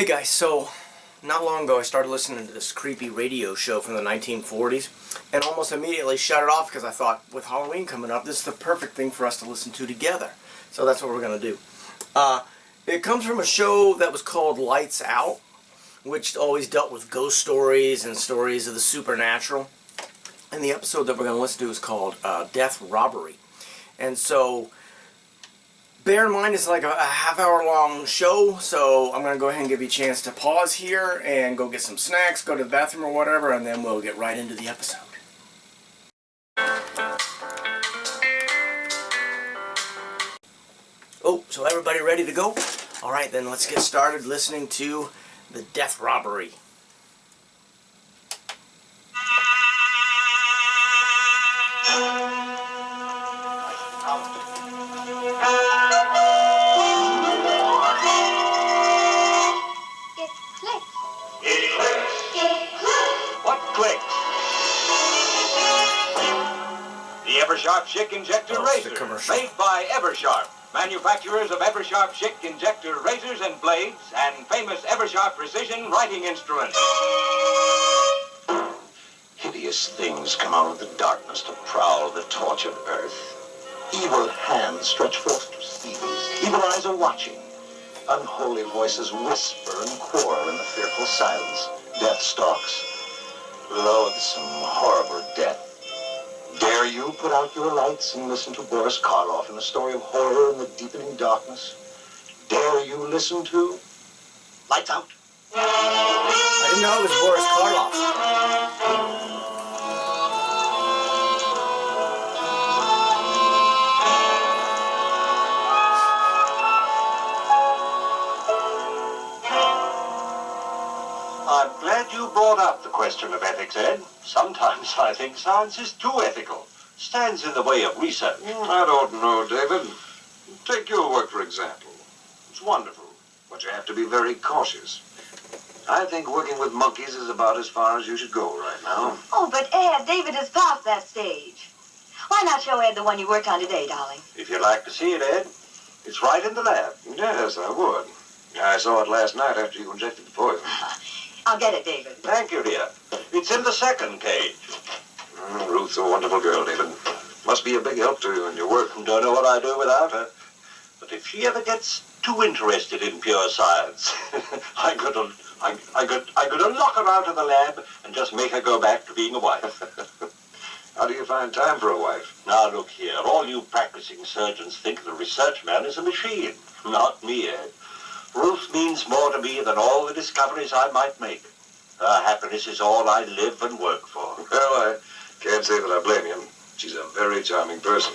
Hey guys, so not long ago I started listening to this creepy radio show from the 1940s and almost immediately shut it off because I thought, with Halloween coming up, this is the perfect thing for us to listen to together. So that's what we're going to do. It comes from a show that was called Lights Out, which always dealt with ghost stories and stories of the supernatural. And the episode that we're going to listen to is called Death Robbery. And so bear in mind, it's like a half-hour long show, so I'm going to go ahead and give you a chance to pause here and go get some snacks, go to the bathroom or whatever, and then we'll get right into the episode. Oh, so everybody ready to go? Alright, then let's get started listening to the Death Robbery. Eversharp Schick Injector Razor, made by Eversharp, manufacturers of Eversharp Schick Injector Razors and Blades, and famous Eversharp Precision Writing Instruments. Hideous things come out of the darkness to prowl the tortured earth. Evil hands stretch forth to seize. Evil eyes are watching. Unholy voices whisper and quarrel in the fearful silence. Death stalks. Loathsome, horrible death. Dare you put out your lights and listen to Boris Karloff in a story of horror in the deepening darkness? Dare you listen to Lights Out? I didn't know it was Boris Karloff. I'm glad you brought up the question of ethics, Ed. Sometimes I think science is too ethical. Stands in the way of research. I don't know, David. Take your work, for example. It's wonderful, but you have to be very cautious. I think working with monkeys is about as far as you should go right now. Oh, but Ed, David has passed that stage. Why not show Ed the one you worked on today, darling? If you'd like to see it, Ed, it's right in the lab. Yes, I would. I saw it last night after you injected the poison. I'll get it, David. Thank you, dear. It's in the second cage. Ruth's a wonderful girl, David. Must be a big help to you in your work. Don't know what I'd do without her. But if she ever gets too interested in pure science, I could lock her out of the lab and just make her go back to being a wife. How do you find time for a wife? Now, look here. All you practicing surgeons think the research man is a machine. Not me, Ed. Ruth means more to me than all the discoveries I might make. Her happiness is all I live and work for. Well, I can't say that I blame you. She's a very charming person.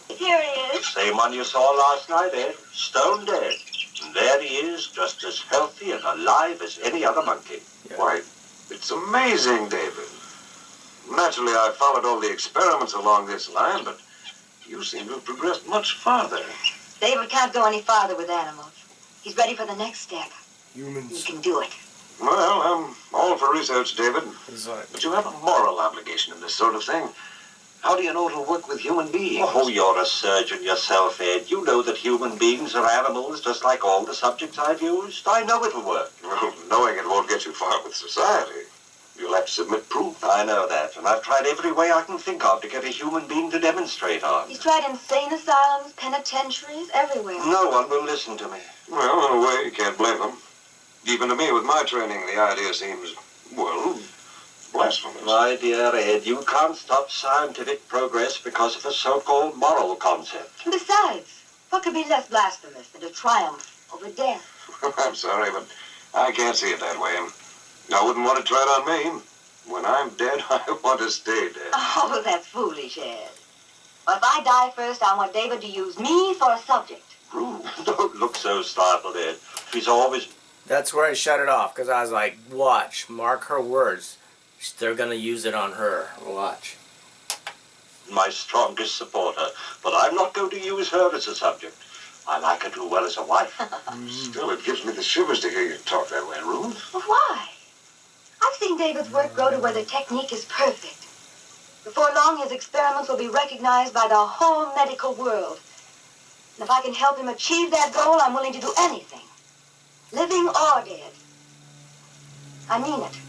Here he is. Same one you saw last night, Ed. Stone dead. And there he is, just as healthy and alive as any other monkey. Yeah. Why, it's amazing, David. Naturally, I've followed all the experiments along this line, but you seem to have progressed much farther. David can't go any farther with animals. He's ready for the next step. Humans. He can do it. Well, I'm all for research, David. Exactly. But you have a moral obligation in this sort of thing. How do you know it'll work with human beings? Oh, you're a surgeon yourself, Ed. You know that human beings are animals just like all the subjects I've used. I know it'll work. Well, knowing it won't get you far with society. You'll have to submit proof. I know that, and I've tried every way I can think of to get a human being to demonstrate on. He's tried insane asylums, penitentiaries, everywhere. No one will listen to me. Well, in a way, you can't blame them. Even to me, with my training, the idea seems, well, blasphemous. My dear Ed, you can't stop scientific progress because of a so-called moral concept. Besides, what could be less blasphemous than to triumph over death? I'm sorry, but I can't see it that way. I wouldn't want to try it on me. When I'm dead, I want to stay dead. Oh, that's foolish, Ed. Well, if I die first, I want David to use me for a subject. Don't look so startled, Ed. She's always... That's where I shut it off, because I was like, watch, mark her words. They're going to use it on her. Watch. My strongest supporter, but I'm not going to use her as a subject. I like her too well as a wife. Still, it gives me the shivers to hear you talk that way, Ruth. Well, why? I've seen David's work grow to where the technique is perfect. Before long, his experiments will be recognized by the whole medical world. And if I can help him achieve that goal, I'm willing to do anything. living or dead. I mean it.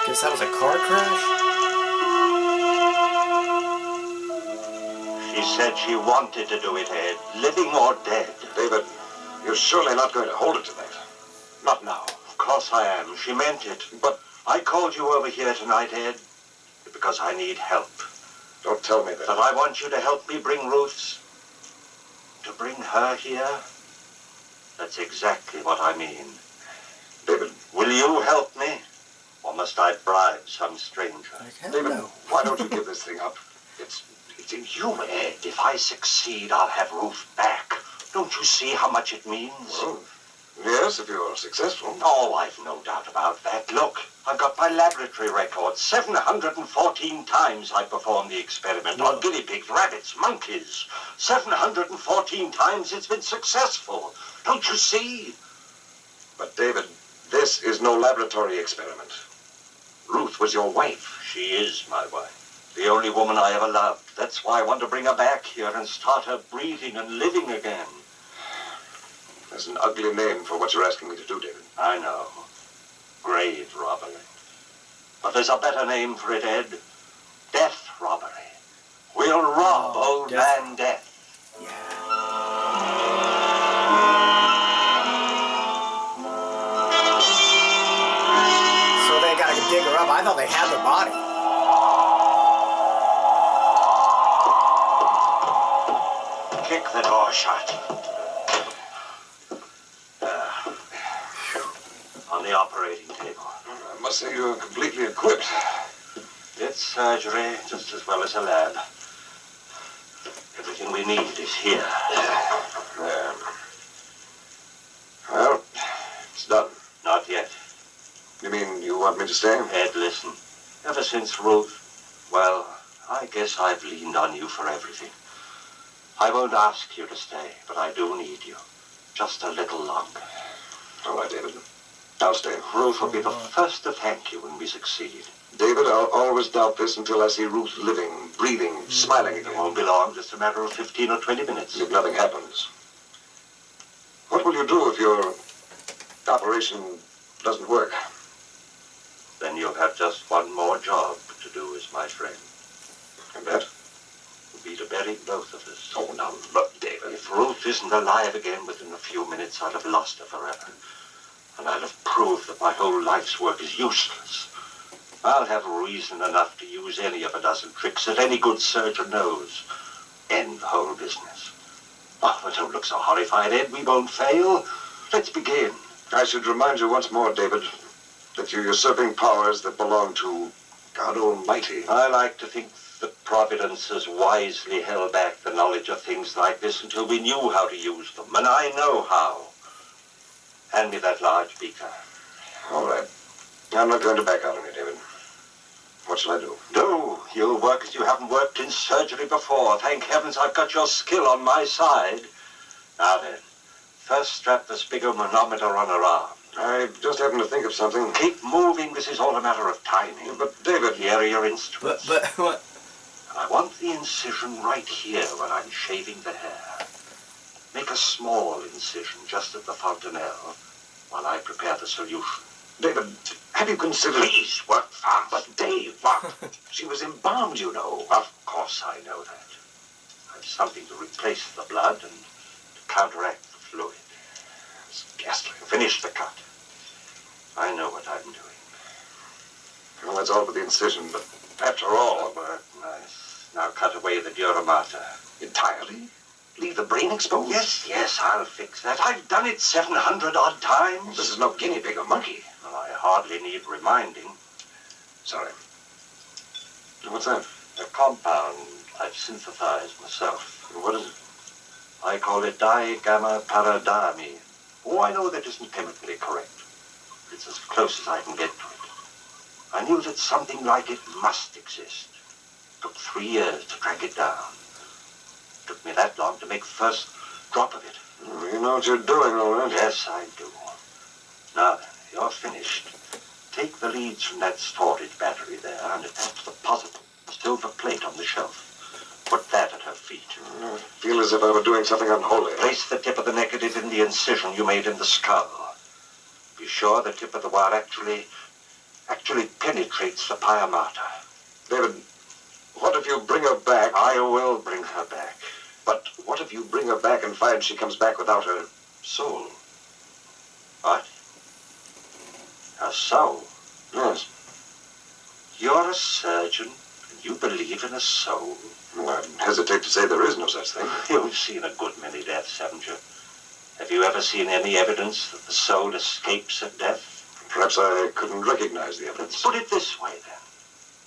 Guess that was a car crash? She said she wanted to do it, Ed, living or dead. David, you're surely not going to hold it to that. Not now. Of course I am. She meant it. But I called you over here tonight, Ed, because I need help. Don't tell me that. But I want you to help me bring Ruth's. To bring her here? That's exactly what I mean. David. Will you help me? Or must I bribe some stranger? David, why don't you give this thing up? It's inhuman. Ed, if I succeed, I'll have Ruth back. Don't you see how much it means? Well, yes, if you're successful. Oh, I've no doubt about that. Look, I've got my laboratory record. 714 times I performed the experiment on guinea pigs, rabbits, monkeys. 714 times it's been successful. Don't you see? But, David, this is no laboratory experiment. Ruth was your wife. She is my wife. The only woman I ever loved. That's why I want to bring her back here and start her breathing and living again. That's an ugly name for what you're asking me to do, David. I know. Grave robbery. But there's a better name for it, Ed. Death robbery. We'll rob old man Death. So they gotta dig her up. I thought they had the body. Kick the door shut. On the operating table. I must say you're completely equipped. It's surgery just as well as a lab. Everything we need is here. Well, it's done. Not yet. You mean you want me to stay? Ed, listen. Ever since Ruth, well, I guess I've leaned on you for everything. I won't ask you to stay, but I do need you. Just a little longer. All right, David. I'll stay. Ruth will be the first to thank you when we succeed. David, I'll always doubt this until I see Ruth living, breathing, smiling It again. won't be long, just a matter of 15 or 20 minutes. If nothing happens. What will you do if your operation doesn't work? Then you'll have just one more job to do as my friend. And that? Will be to bury both of us. Oh, now look, David. If Ruth isn't alive again within a few minutes, I'll have lost her forever. And I'll have proved that my whole life's work is useless. I'll have reason enough to use any of a dozen tricks that any good surgeon knows. End the whole business. Oh, but don't look so horrified, Ed. We won't fail. Let's begin. I should remind you once more, David, that you're usurping powers that belong to God Almighty. I like to think that Providence has wisely held back the knowledge of things like this until we knew how to use them, and I know how. Hand me that large beaker. All right. I'm not going to back out on you, David. What shall I do? Do. You'll work as you haven't worked in surgery before. Thank heavens I've got your skill on my side. Now then, first strap the spigometer on her arm. I just happened to think of something. Keep moving. This is all a matter of timing. But, David... Here are your instruments. But what? And I want the incision right here where I'm shaving the hair. Make a small incision just at the fontanelle while I prepare the solution. David, have you considered... Please, work fast. But, Dave, what? She was embalmed, you know. Of course I know that. I've something to replace the blood and to counteract the fluid. It's ghastly. Finish the cut. I know what I'm doing. Well, that's all but the incision, but after all... Work nice. Now cut away the dura mater. Entirely? Leave the brain exposed? Yes, I'll fix that. I've done it 700 odd times. This is no guinea pig or monkey. Well, I hardly need reminding. Sorry. What's that? A compound I've synthesized myself. What is it? I call it digamma-paradamine. Oh, I know that isn't chemically correct. It's as close as I can get to it. I knew that something like it must exist. Took 3 years to track it down. Took me that long to make the first drop of it. You know what you're doing, all right? Yes, I do. Now then, you're finished. Take the leads from that storage battery there and attach the positive silver plate on the shelf. Put that at her feet. I feel as if I were doing something unholy. Place the tip of the negative in the incision you made in the skull. Be sure the tip of the wire actually penetrates the pia mater. David, what if you bring her back? I will bring her back. But what if you bring her back and find she comes back without her soul? What? Her soul? Yes. You're a surgeon, and you believe in a soul. Well, I hesitate to say there is no such thing. You've seen a good many deaths, haven't you? Have you ever seen any evidence that the soul escapes at death? Perhaps I couldn't recognize the evidence. Put it this way, then.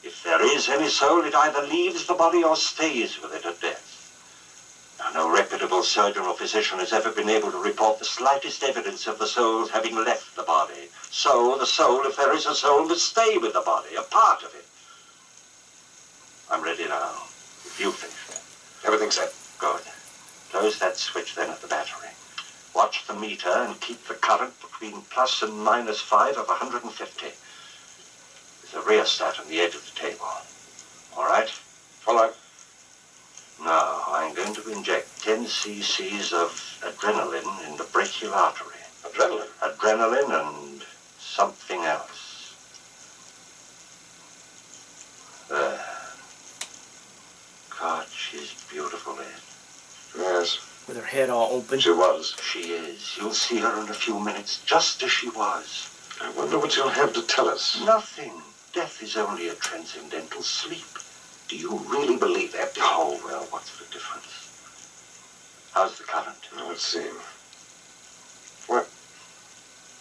If there is any soul, it either leaves the body or stays with it at death. Now, no reputable surgeon or physician has ever been able to report the slightest evidence of the soul having left the body. So, the soul, if there is a soul, must stay with the body, a part of it. I'm ready now. If you finished. Everything's set. Good. Close that switch then at the battery. Watch the meter and keep the current between plus and minus 5 of 150. There's a rheostat on the edge of the table. All right? All right. Now, I'm going to inject 10 cc's of adrenaline in the brachial artery. Adrenaline? Adrenaline and something else. There. God, she's beautiful, Ed. Yes, With her head all open. she was. She is. You'll see her in a few minutes, just as she was. I wonder what you'll have to tell us. Nothing. Death is only a transcendental sleep. Do you really believe that? Oh, well, what's the difference? How's the current? Now, let's see. What?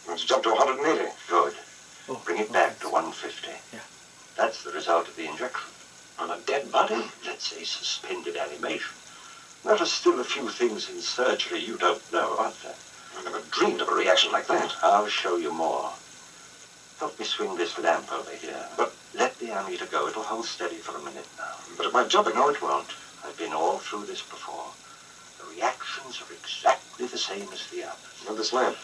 Let's jump to 180. Good. Oh, Bring it oh, back to thanks. 150. Yeah. That's the result of the injection. On a dead body? Let's say suspended animation. There are still a few things in surgery you don't know, aren't there? I never dreamed of a reaction like that. I'll show you more. Help me swing this lamp over here. But let the ammeter go. It'll hold steady for a minute now. But if I'm jumping... No, it won't. I've been all through this before. The reactions are exactly the same as the others. With this lamp.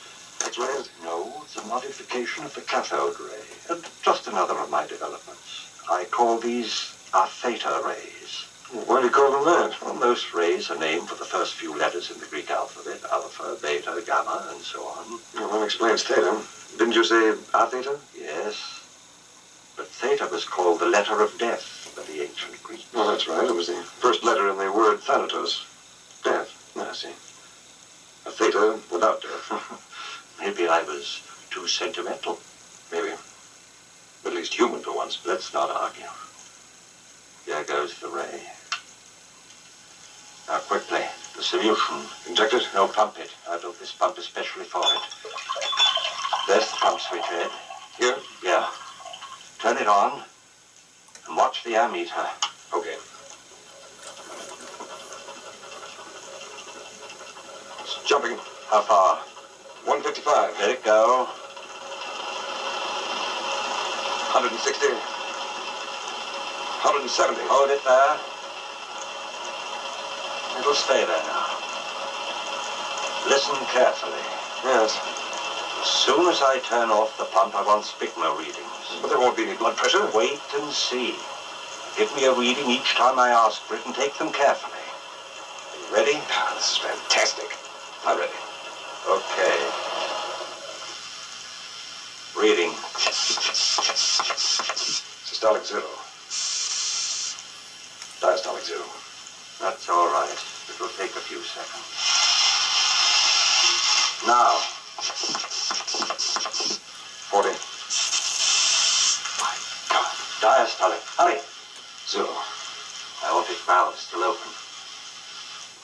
X-rays? No, it's a modification of the cathode ray. And just another of my developments. I call these our theta rays. Why do you call them that? Well, most rays are named for the first few letters in the Greek alphabet. Alpha, beta, gamma, and so on. Well, that explains theta. Didn't you say theta? Yes. But theta was called the letter of death by the ancient Greeks. Well, that's right. It was the first letter in the word thanatos. Death. I see. A theta without death. Maybe I was too sentimental. Maybe. At least human for once. Let's not argue. Here goes the ray. Now, quickly, the solution. Inject it? No, pump it. I built this pump especially for it. There's the pump switch, Ed. Here? Yeah. Turn it on and watch the ammeter. Okay. It's jumping. How far? 155. Let it go. 160. 170. Hold it there. It'll stay there now. Listen carefully. Yes. As soon as I turn off the pump, I want spigma readings. But there won't be any blood pressure. Wait and see. Give me a reading each time I ask for it and take them carefully. Are you ready? Ah, this is fantastic. I'm ready. Okay. Reading. Systolic 0. Diastolic 0. That's all right. It will take a few seconds. Now. 40. My God. Diastolic. Hurry. 0. Aortic valve still open.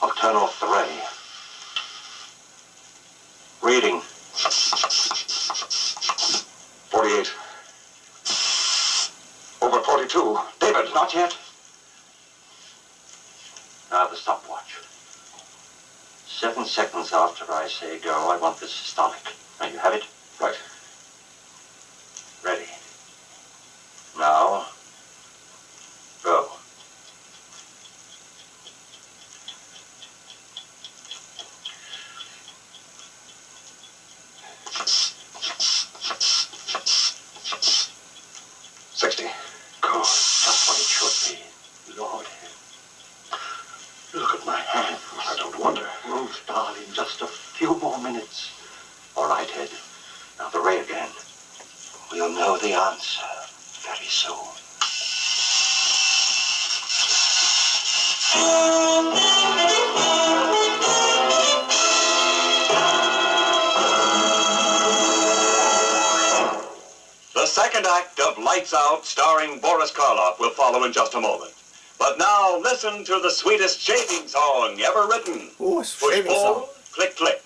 I'll turn off the ray. Reading. 48. Over 42. David! Not yet. Now the stopwatch. 7 seconds after I say go, I want the systolic. Now you have it? Right. Ready. Now, go. We'll know the answer very soon. The second act of Lights Out, starring Boris Karloff, will follow in just a moment. But now, listen to the sweetest shaving song ever written. Ooh, Push shaving pull, song. click, click.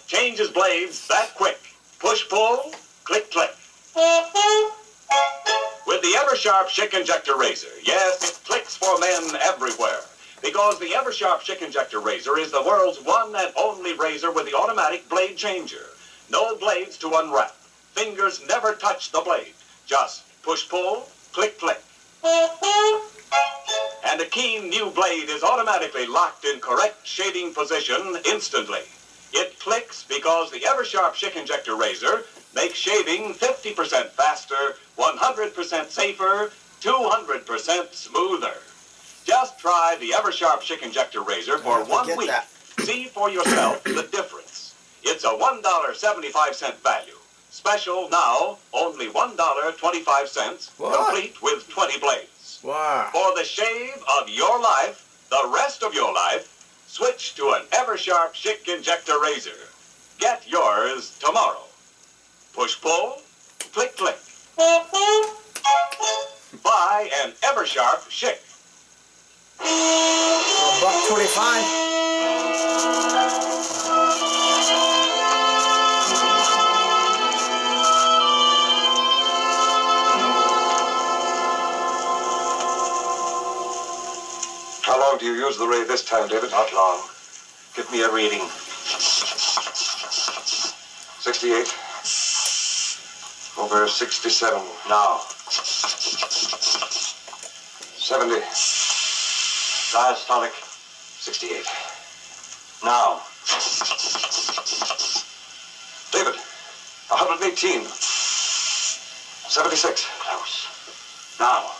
Changes blades that quick. Push pull, click, click. With the Ever-Sharp Schick Injector Razor, yes, it clicks for men everywhere. Because the Ever-Sharp Schick Injector Razor is the world's one and only razor with the automatic blade changer. No blades to unwrap. Fingers never touch the blade. Just push-pull, click-click. And a keen new blade is automatically locked in correct shading position instantly. It clicks because the Ever-Sharp Schick Injector Razor makes shaving 50% faster, 100% safer, 200% smoother. Just try the Ever-Sharp Schick Injector Razor for 1 week. See for yourself the difference. It's a $1.75 value. Special now, only $1.25, complete with 20 blades. Wow. For the shave of your life, the rest of your life, switch to an Ever-Sharp Schick Injector Razor. Get yours tomorrow. Push-pull, click-click. Buy an Ever-Sharp Schick. For $1.25. How long do you use the ray this time, David? Not long. Give me a reading. 68. Over 67. Now. 70. Diastolic. 68. Now. David, 118. 76. Close. Now.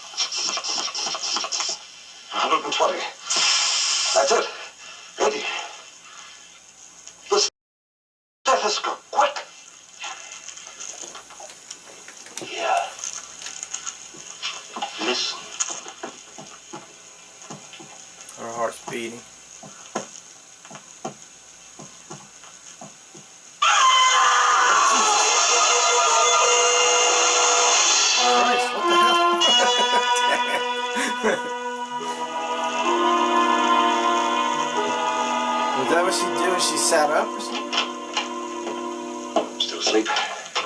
120. That's it. 80. The stethoscope. Quick. Here. Listen. Her heart's beating. Christ, what the hell? Was that what she did when she sat up or something? Still asleep?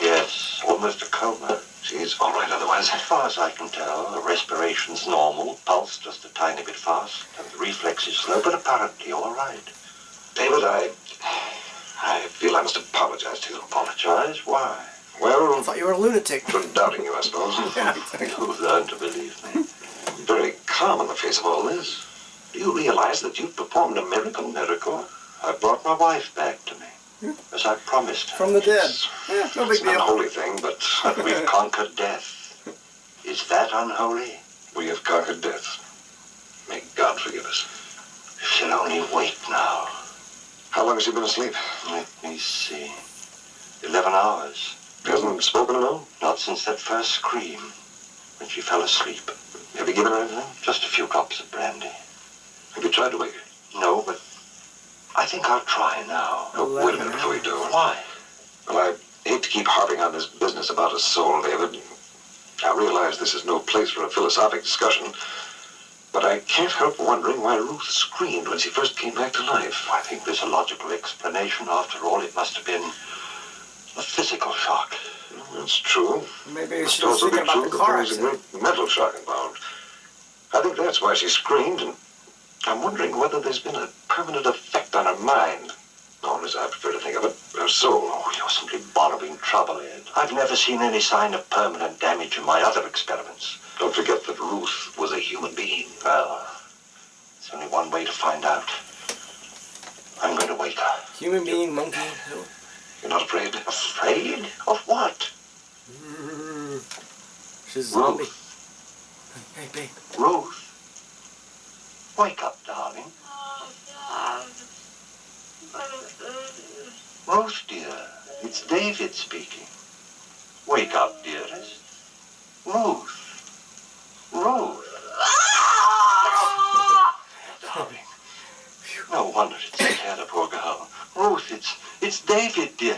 Yes, almost a coma. She's all right otherwise. As far as I can tell, the respiration's normal, pulse just a tiny bit fast, and the reflex is slow, but apparently all right. David, I feel I must apologize to you. Apologize? Why? I Well, thought you were a lunatic. for doubting you, I suppose. Yeah. You've learned to believe me. Very calm in the face of all this. Do you realize that you've performed a miracle? Miracle? I brought my wife back to me, as I promised her. From the dead. Yeah, no big It's an deal. unholy thing, but We've conquered death. Is that unholy? we have conquered death. May God forgive us. She'll only wait now. How long has she been asleep? Let me see. 11 hours. She hasn't spoken at all? Not since that first scream, when she fell asleep. Have you given her anything? Just a few drops of brandy. Have you tried to wake her? No, but I think I'll try now. Oh, wait a minute before you do. Why? Well, I hate to keep harping on this business about a soul, David. I realize this is no place for a philosophic discussion, but I can't help wondering why Ruth screamed when she first came back to life. I think there's a logical explanation. After all, it must have been a physical shock. That's true. Maybe It she must was also be thinking about true the that car there was a accident. great mental shock involved. I think that's why she screamed, and I'm wondering whether there's been a permanent effect on her mind. Or, as I prefer to think of it, her soul. Oh, you're simply borrowing trouble, Ed. I've never seen any sign of permanent damage in my other experiments. Don't forget that Ruth was a human being. Well, there's only one way to find out. I'm going to wake her. Human being, monkey. You're not afraid? Afraid? Of what? She's a zombie. Ruth. Hey, babe. Ruth. Wake up, darling. Ruth, dear. It's David speaking. Wake up, dearest. Ruth. Ruth. Darling. No wonder it scared a poor girl. Ruth, it's David, dear.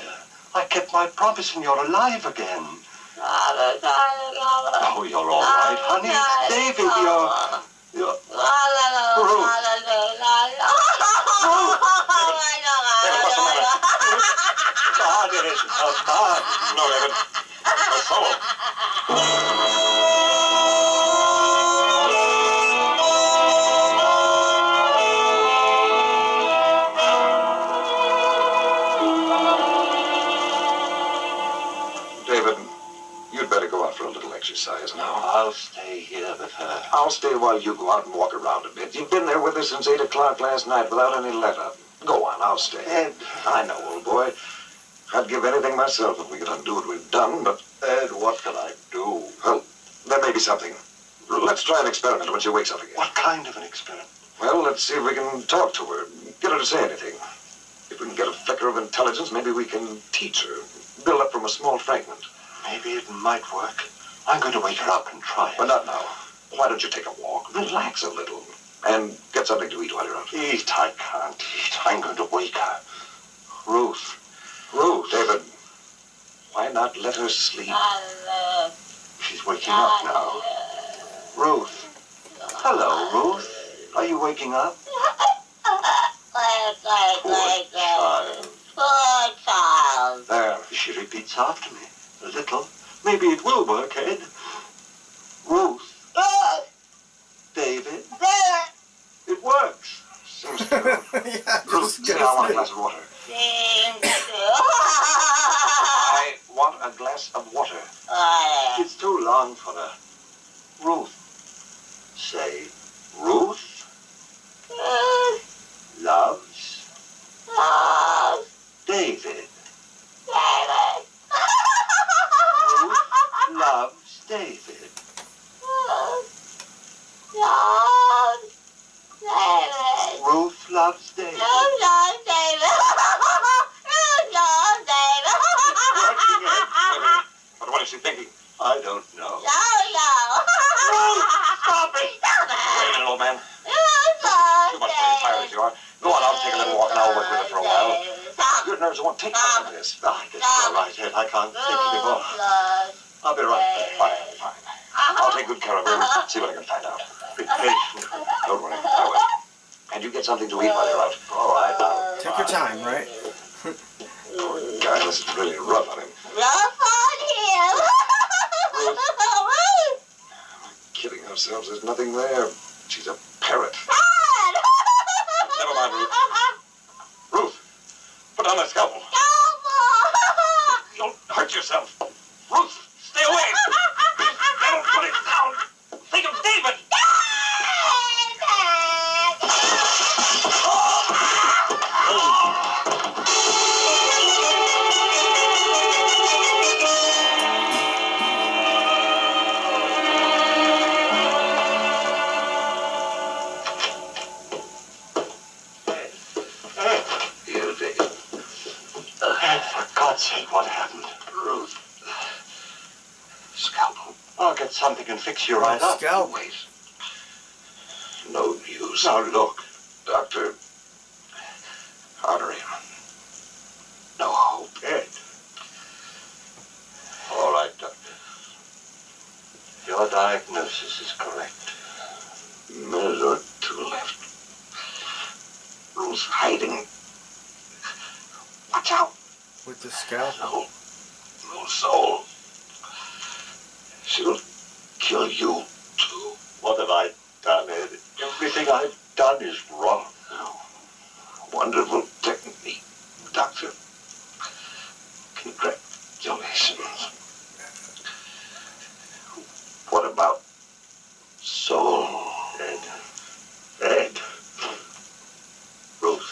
I kept my promise and you're alive again. Oh, you're all right, honey. It's David, you're... Ruth. Ruth. David, what's the matter? God is a man. No, David. A soul. David, you'd better go out for a little exercise now. I'll stay here with her. I'll stay while you go out and walk around a bit. You've been there with us since 8 o'clock last night without any let-up. Go on, I'll stay. Ed. I know, old boy. I'd give anything myself if we could undo what we've done, but... Ed, what can I do? Well, there may be something. Let's try an experiment when she wakes up again. What kind of an experiment? Well, let's see if we can talk to her. Get her to say anything. If we can get a flicker of intelligence, maybe we can teach her. Build up from a small fragment. Maybe it might work. I'm going to wake her up and try it. But not now. Why don't you take a walk? Relax a little. And get something to eat while you're out. Eat, I can't eat. I'm going to wake her. Ruth. Ruth. David, why not let her sleep? She's waking up now. Ruth. Hello, Ruth. Are you waking up? Poor child. There. She repeats after me. A little. Maybe it will work, Ed. Ruth. David. It works. Seems to. Yeah, Ruth, just sit down. I want a glass of water. I want a glass of water. It's too long for her. Ruth. Say, Ruth loves David. Ruth loves David. Ruth loves David. But what is she thinking? I don't know. Stop it! Wait a minute, old man. Too much for you, tired as you are. Go on, I'll take a little walk and I'll work with her for a while. Your nerves won't take much of this. I guess you're right, Ed. I can't think anymore. I'll be right back. Fine. I'll take good care of her and see what I can find out. Be patient. Don't worry, I will. And you get something to eat while you're out. All right, now. take your time, right? Poor guy, this is really rough on him. Kidding ourselves, there's nothing there. She's a parrot. Never mind, Ruth. Ruth, put on that scalpel. You'll hurt yourself. Ruth, stay away. Don't put it down. Think of David. Here, David. For God's sake, what happened? Ruth. Scalpel. I'll get something and fix you right up. Scalp. Wait. No use. Now look. Doctor. Artery. No hope. Ed. All right, Doctor. Your diagnosis is correct. A minute or two left. Ruth's hiding. Watch out. With the scalpel. No soul. She'll kill you, too. What have I done, Ed? Everything I've done is wrong. Wonderful technique, Doctor. Congratulations. What about soul? Ed. Ruth.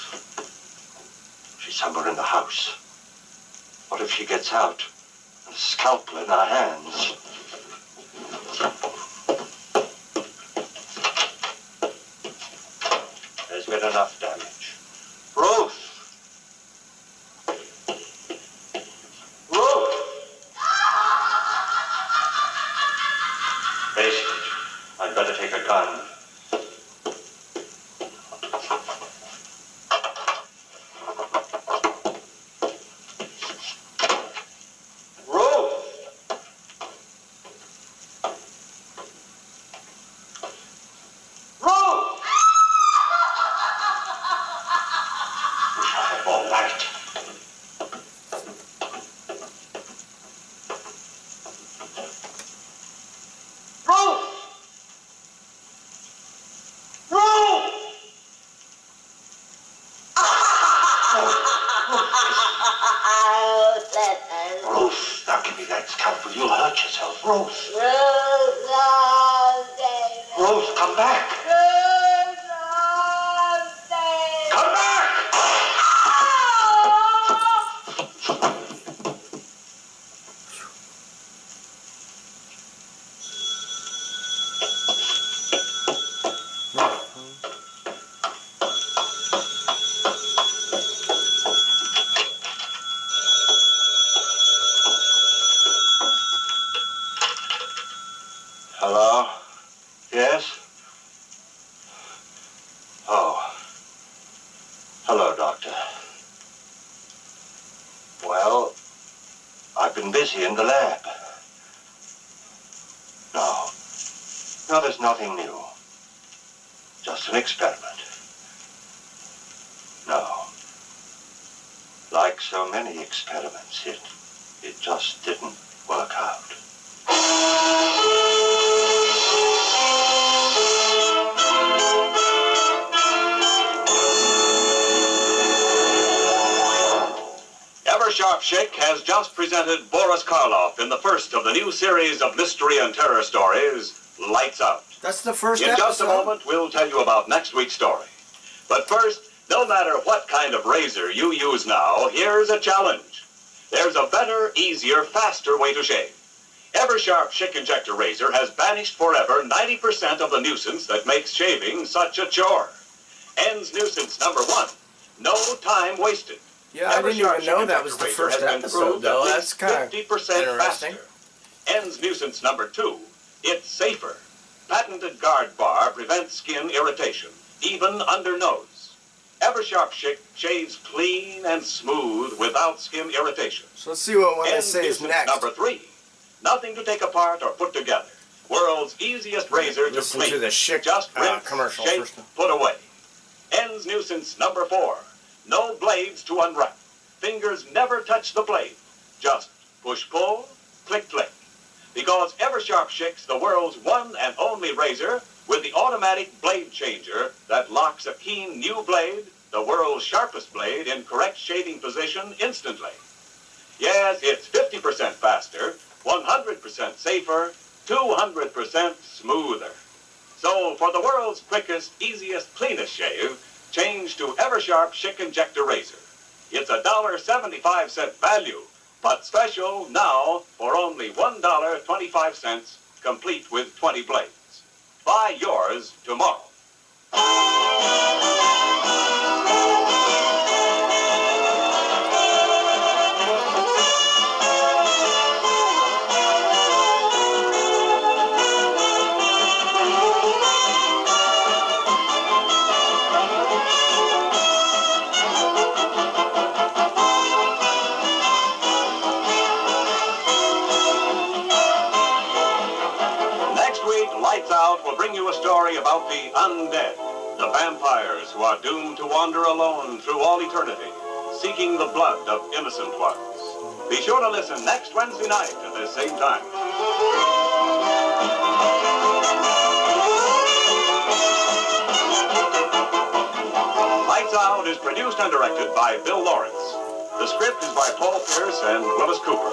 She's somewhere in the house. What if she gets out and a scalpel in her hands? There's been enough damage. Ruth! Ruth! I'd better take a gun. Ruth, now give me that scalpel. You'll hurt yourself. Ruth. Ruth, come back. Come back! Hello? Yes? Oh. Hello, Doctor. Well, I've been busy in the lab. No. No, there's nothing new. Just an experiment. No. Like so many experiments, it just didn't work out. Eversharp Schick has just presented Boris Karloff in the first of the new series of mystery and terror stories, Lights Out. That's the first In episode. just a moment, we'll tell you about next week's story. But first, no matter what kind of razor you use now, here's a challenge. There's a better, easier, faster way to shave. Eversharp Schick Injector Razor has banished forever 90% of the nuisance that makes shaving such a chore. Ends nuisance number 1. No time wasted. Yeah, I didn't even know that was the first episode, though. That's kind of 50% interesting. faster. Ends nuisance number 2. It's safer. Patented guard bar prevents skin irritation, even under nose. Eversharp Schick shaves clean and smooth without skin irritation. So let's see what one they Ends say is nuisance next. number 3. Nothing to take apart or put together. World's easiest razor to Listen clean. to the Schick Just rinse, commercial shake, first. put away. Ends nuisance number 4. No blades to unwrap. Fingers never touch the blade. Just push-pull, click-click. Because Eversharp Schick's the world's one and only razor with the automatic blade changer that locks a keen new blade, the world's sharpest blade, in correct shaving position instantly. Yes, it's 50% faster, 100% safer, 200% smoother. So for the world's quickest, easiest, cleanest shave, change to Eversharp Schick Injector Razor. It's $1.75 value, but special now for only $1.25, complete with 20 blades. Buy yours tomorrow. Next week, Lights Out will bring you a story about the undead, the vampires who are doomed to wander alone through all eternity, seeking the blood of innocent ones. Be sure to listen next Wednesday night at the same time. Lights Out is produced and directed by Bill Lawrence. The script is by Paul Pierce and Willis Cooper.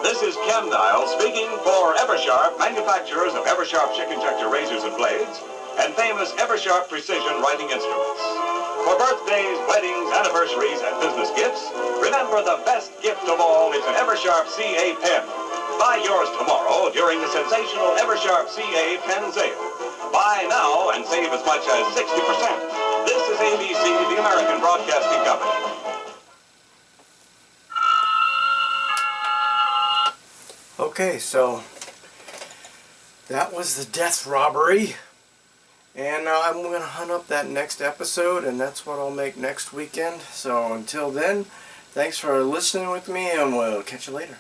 This is Ken Dial speaking for Eversharp, manufacturers of Eversharp Schick Injector razors and blades, and famous Eversharp precision writing instruments. For birthdays, weddings, anniversaries, and business gifts, remember the best gift of all is an Eversharp CA pen. Buy yours tomorrow during the sensational Eversharp CA pen sale. Buy now and save as much as 60%. This is ABC, the American Broadcasting Company. Okay, so That was the Death Robbery. And I'm going to hunt up that next episode, and that's what I'll make next weekend. So until then, thanks for listening with me, and we'll catch you later.